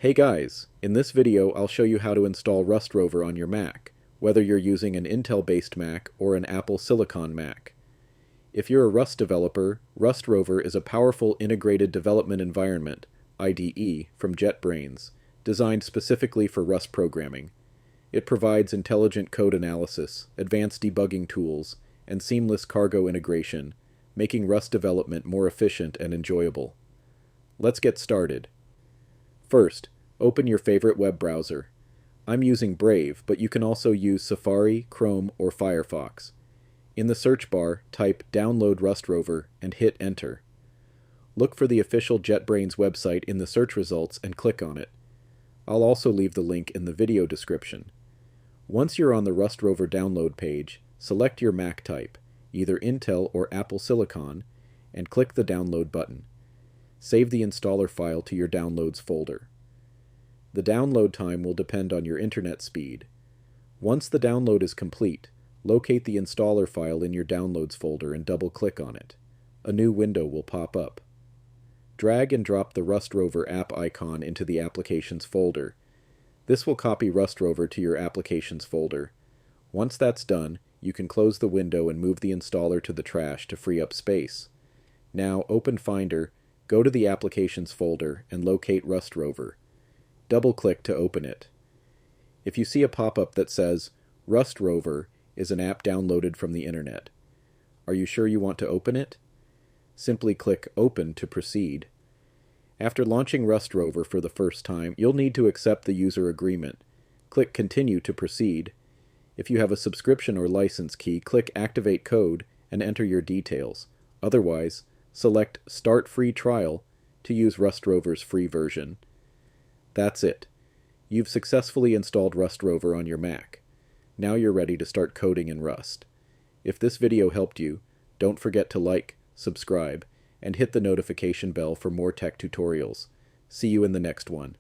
Hey guys, in this video I'll show you how to install RustRover on your Mac, whether you're using an Intel-based Mac or an Apple Silicon Mac. If you're a Rust developer, RustRover is a powerful integrated development environment, IDE, from JetBrains, designed specifically for Rust programming. It provides intelligent code analysis, advanced debugging tools, and seamless cargo integration, making Rust development more efficient and enjoyable. Let's get started. First, open your favorite web browser. I'm using Brave, but you can also use Safari, Chrome, or Firefox. In the search bar, type Download RustRover and hit Enter. Look for the official JetBrains website in the search results and click on it. I'll also leave the link in the video description. Once you're on the RustRover download page, select your Mac type, either Intel or Apple Silicon, and click the Download button. Save the installer file to your Downloads folder. The download time will depend on your internet speed. Once the download is complete, locate the installer file in your Downloads folder and double-click on it. A new window will pop up. Drag and drop the RustRover app icon into the Applications folder. This will copy RustRover to your Applications folder. Once that's done, you can close the window and move the installer to the trash to free up space. Now open Finder, go to the Applications folder, and locate RustRover. Double-click to open it. If you see a pop-up that says, RustRover is an app downloaded from the internet, are you sure you want to open it? Simply click Open to proceed. After launching RustRover for the first time, you'll need to accept the user agreement. Click Continue to proceed. If you have a subscription or license key, click Activate Code and enter your details. Otherwise, select Start Free Trial to use RustRover's free version. That's it. You've successfully installed RustRover on your Mac. Now you're ready to start coding in Rust. If this video helped you, don't forget to like, subscribe, and hit the notification bell for more tech tutorials. See you in the next one.